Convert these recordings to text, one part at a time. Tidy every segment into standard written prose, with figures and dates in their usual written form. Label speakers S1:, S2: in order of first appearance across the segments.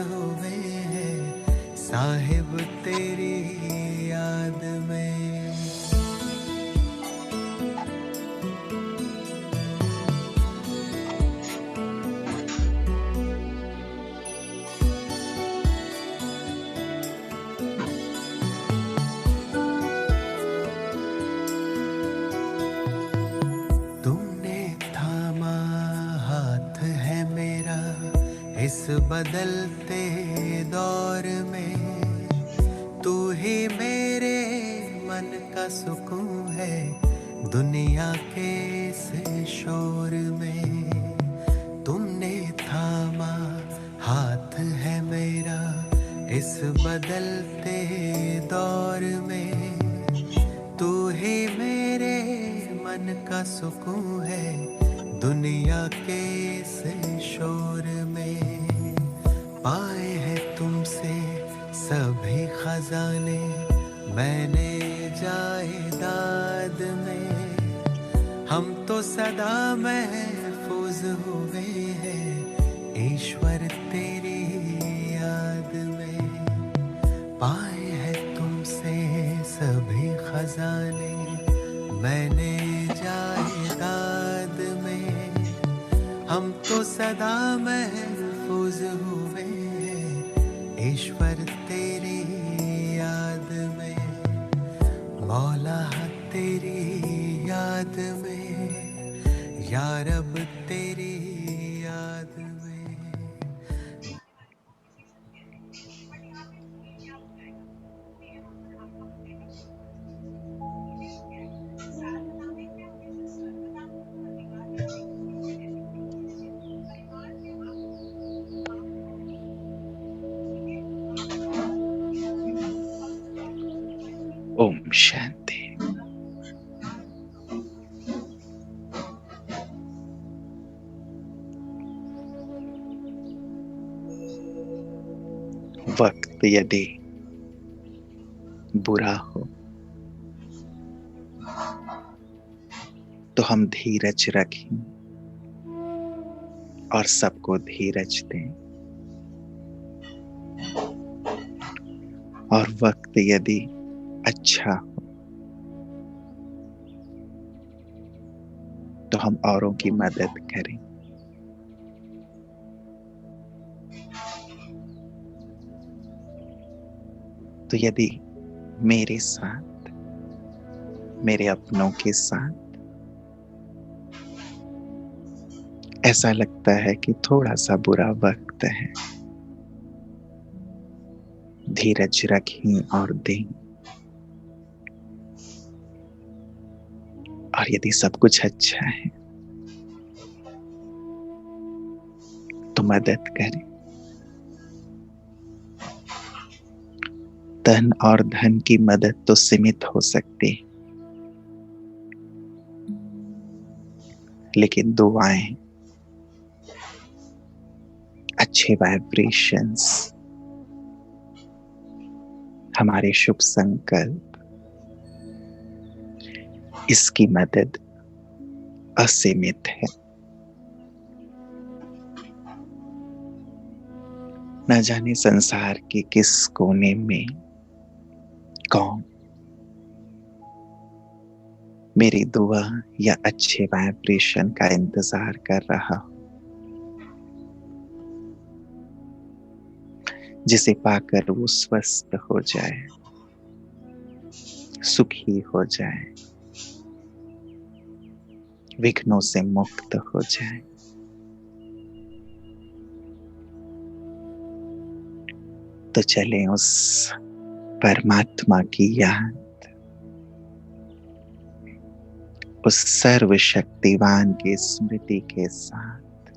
S1: हुए हैं साहिब तेरी याद में। तुमने थामा हाथ है मेरा इस बदलते दौर में, तू ही मेरे मन का सुकून है दुनिया के इस शोर में। तुमने थामा हाथ है मेरा इस बदलते दौर में, तू ही मेरे मन का सुकून है दुनिया के इस शोर में। पाए हैं तुमसे सभी खजाने मैंने जायदाद में, हम तो सदा महफूज हुए हैं ईश्वर तेरी याद में। पाए हैं तुमसे सभी खजाने मैंने जायदाद में, हम तो सदा महफूज हुए हैं ईश्वर तेरी याद में। मौला तेरी याद में, या रब तेरी याद में।
S2: ओम शांति। वक्त यदि बुरा हो तो हम धीरज रखें और सबको धीरज दें, और वक्त यदि अच्छा हो तो हम औरों की मदद करें। तो यदि मेरे साथ, मेरे अपनों के साथ ऐसा लगता है कि थोड़ा सा बुरा वक्त है, धीरज रखें और दें। और यदि सब कुछ अच्छा है तो मदद करें। तन और धन की मदद तो सीमित हो सकती है, लेकिन दुआएं, अच्छे वाइब्रेशंस, हमारे शुभ संकल्प, इसकी मदद असीमित है। न जाने संसार के किस कोने में कौन मेरी दुआ या अच्छे वाइब्रेशन का इंतजार कर रहा हो, जिसे पाकर वो स्वस्थ हो जाए, सुखी हो जाए, विघ्नों से मुक्त हो जाए। तो चलें उस परमात्मा की याद, उस सर्वशक्तिवान की स्मृति के साथ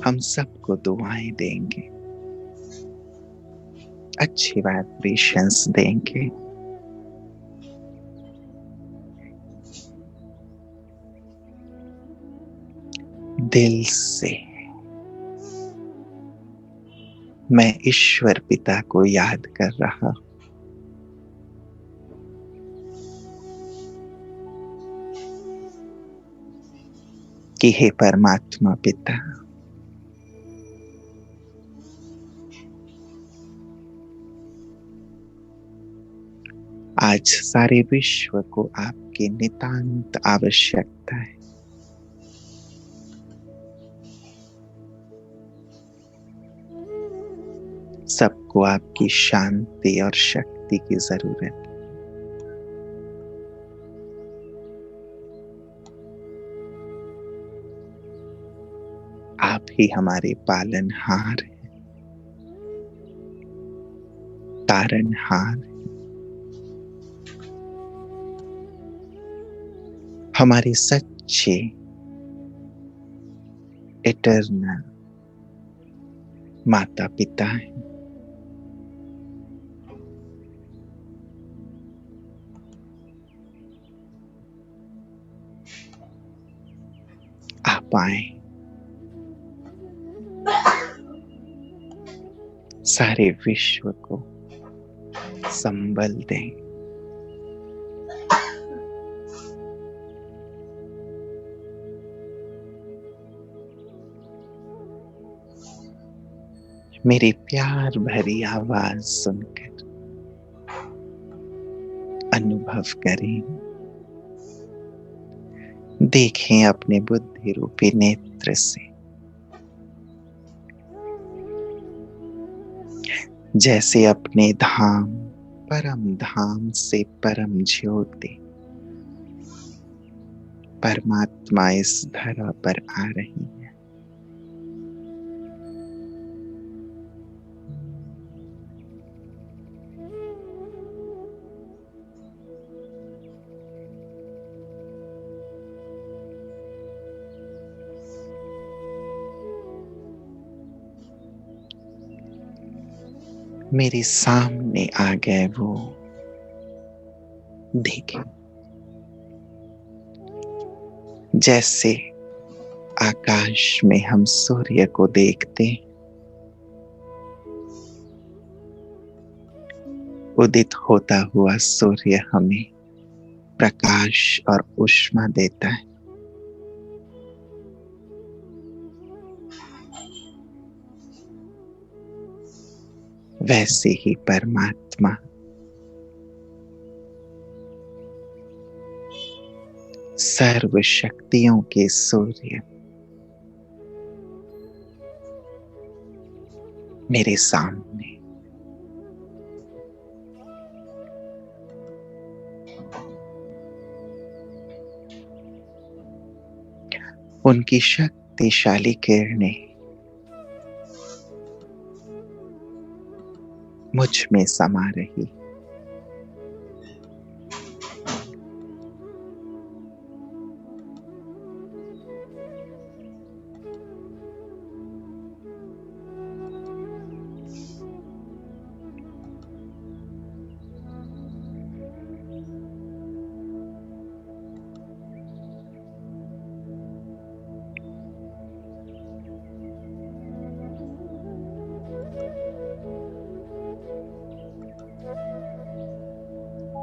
S2: हम सबको दुआएं देंगे, अच्छी वाइब्रेशंस देंगे। दिल से मैं ईश्वर पिता को याद कर रहा हूं। कि हे परमात्मा पिता, आज सारे विश्व को आपकी नितांत आवश्यकता है। सबको आपकी शांति और शक्ति की जरूरत है। आप ही हमारे पालनहार हैं, तारनहार, हमारे सच्चे इटर्नल माता पिता हैं। आप आए, सारे विश्व को संबल दें। मेरी प्यार भरी आवाज सुनकर अनुभव करें, देखें अपने बुद्धि रूपी नेत्र से, जैसे अपने धाम परम धाम से परम ज्योति परमात्मा इस धरा पर आ रही है। मेरे सामने आ गए वो, देखें जैसे आकाश में हम सूर्य को देखते, उदित होता हुआ सूर्य हमें प्रकाश और ऊष्मा देता है। वैसे ही परमात्मा सर्व शक्तियों के सूर्य मेरे सामने, उनकी शक्तिशाली किरणें मुझ में समा रही।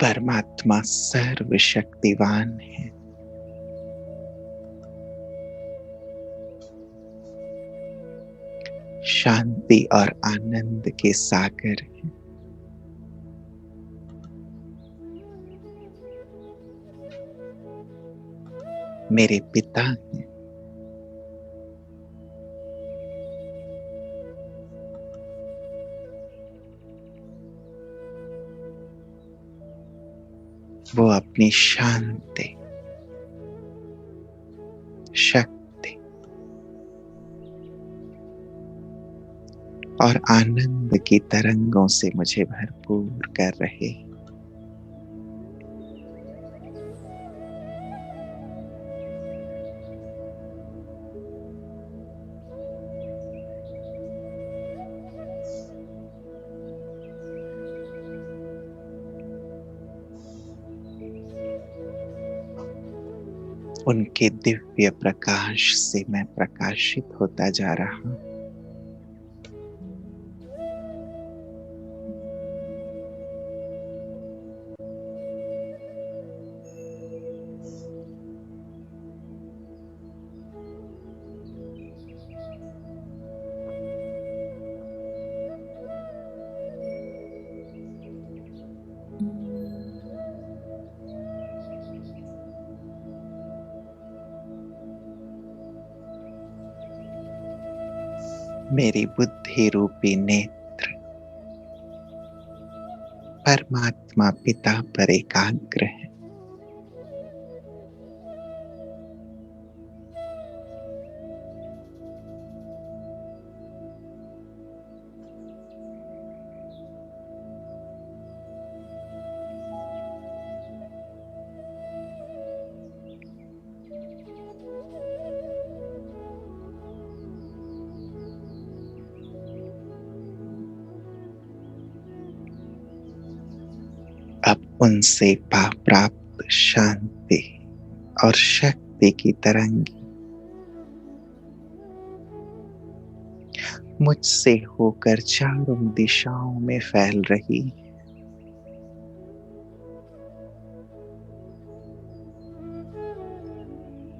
S2: परमात्मा सर्वशक्तिवान है। शांति और आनंद के सागर है। मेरे पिता हैं। वो अपनी शांति, शक्ति और आनंद की तरंगों से मुझे भरपूर कर रहे हैं। उनके दिव्य प्रकाश से मैं प्रकाशित होता जा रहा हूं। मेरी बुद्धि रूपी नेत्र परमात्मा पिता पर एकाग्र है। अब उनसे प्राप्त शांति और शक्ति की तरंग मुझसे होकर चारों दिशाओं में फैल रही।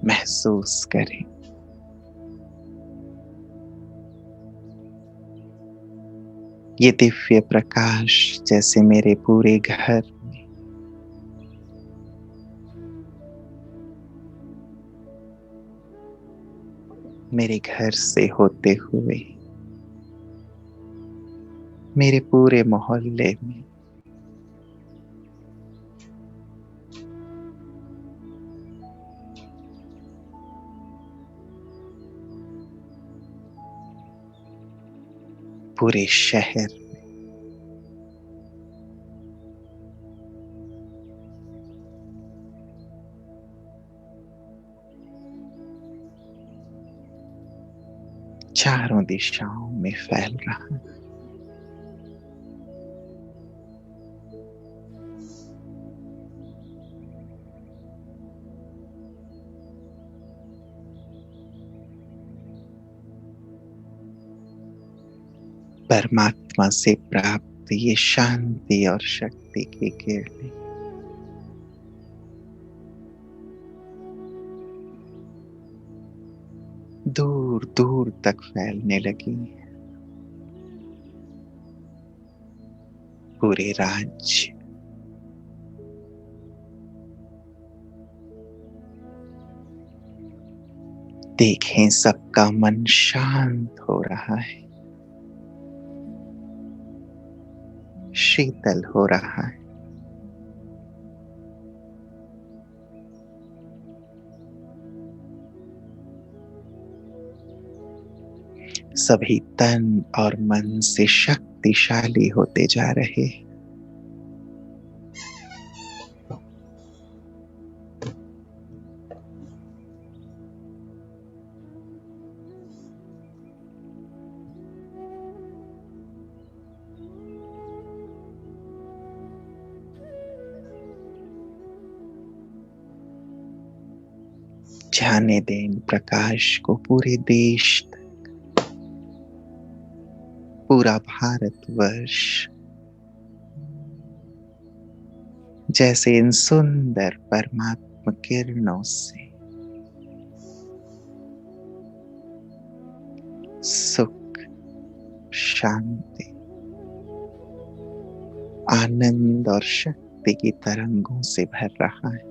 S2: महसूस करें ये दिव्य प्रकाश जैसे मेरे पूरे घर में मेरे घर से होते हुए मेरे पूरे मोहल्ले में पूरे शहर चारों दिशाओं में फैल रहा। परमात्मा से प्राप्त ये शांति और शक्ति की किरणें दूर दूर तक फैलने लगी। पूरे राज्य देखें सबका मन शांत हो रहा है, शीतल हो रहा है। सभी तन और मन से शक्तिशाली होते जा रहे। जाने दें इन प्रकाश को पूरे देश तक, पूरा भारतवर्ष जैसे इन सुंदर परमात्मा किरणों से सुख, शांति, आनंद और शक्ति की तरंगों से भर रहा है।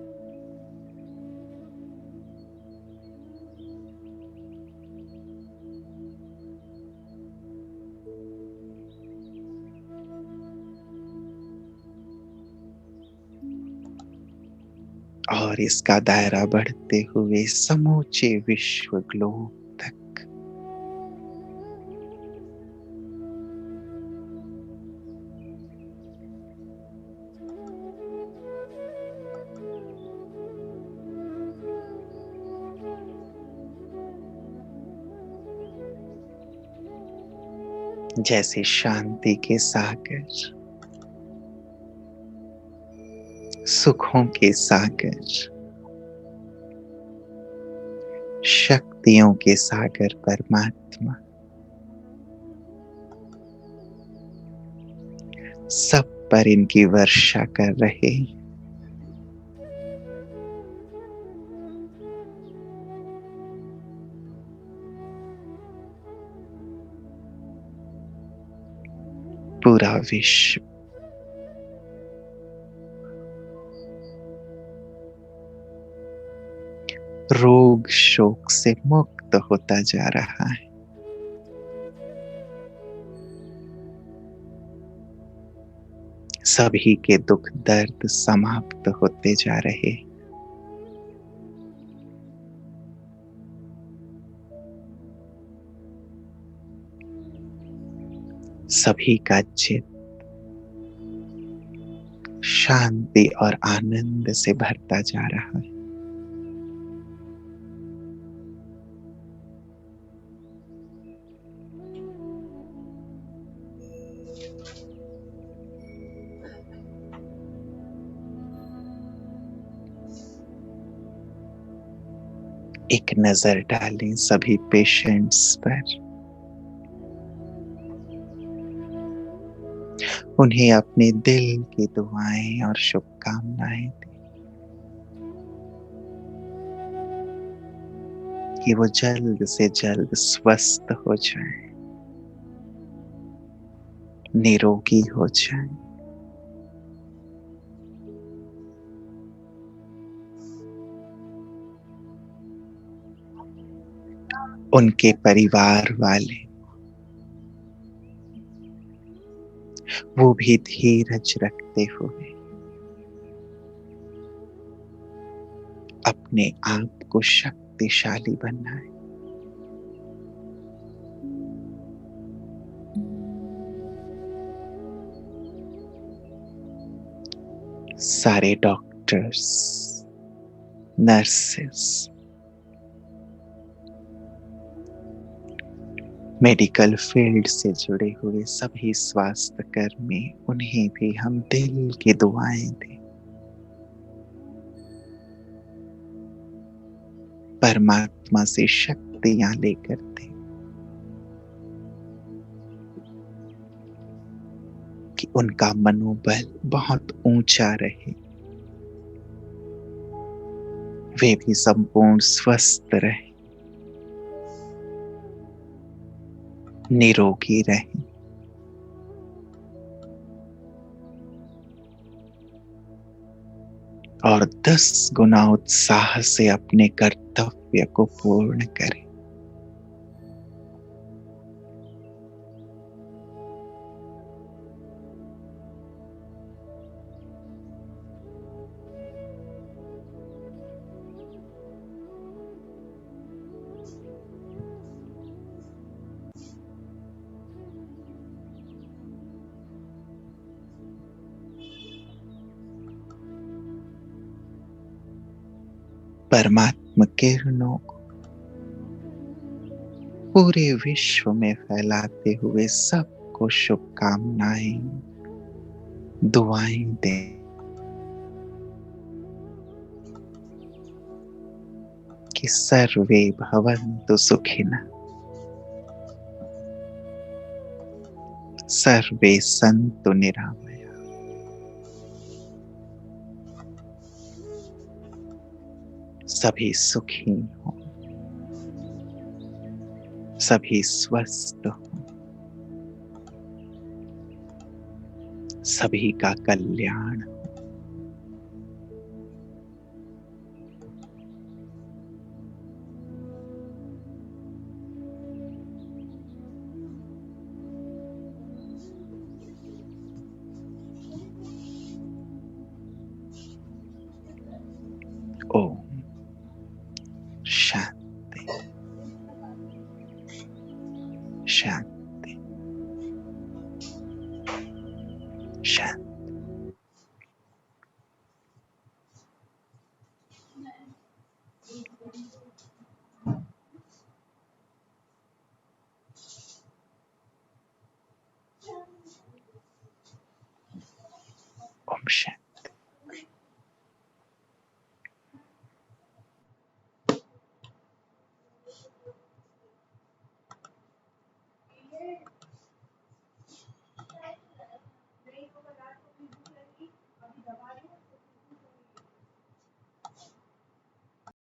S2: और इसका दायरा बढ़ते हुए समूचे विश्व ग्लोब तक जैसे शांति के सागर, सुखों के सागर, शक्तियों के सागर परमात्मा सब पर इनकी वर्षा कर रहे। पूरा विश्व रोग शोक से मुक्त होता जा रहा है। सभी के दुख दर्द समाप्त होते जा रहे। सभी का चित्त शांति और आनंद से भरता जा रहा है। एक नजर डालें सभी पेशेंट्स पर। उन्हें अपने दिल की दुआएं और शुभकामनाएं दें कि वो जल्द से जल्द स्वस्थ हो जाएं, निरोगी हो जाएं। उनके परिवार वाले वो भी धीरज रखते हुए अपने आप को शक्तिशाली बनाए। सारे डॉक्टर्स, नर्सेस, मेडिकल फील्ड से जुड़े हुए सभी स्वास्थ्य कर्मी, उन्हें भी हम दिल की दुआएं दें। परमात्मा से शक्तियां लेकर दें कि उनका मनोबल बहुत ऊंचा रहे, वे भी संपूर्ण स्वस्थ रहे, निरोगी रहे। और 10 गुना उत्साह से अपने कर्तव्य को पूर्ण करें। परमात्मा किरणों को पूरे विश्व में फैलाते हुए सबको शुभकामनाएं, दुआएं दें कि सर्वे भवन्तु सुखिनः, सर्वे सन्तु निरामया। सभी सुखी हों, सभी स्वस्थ हों, सभी का कल्याण। ओम शांति शांति।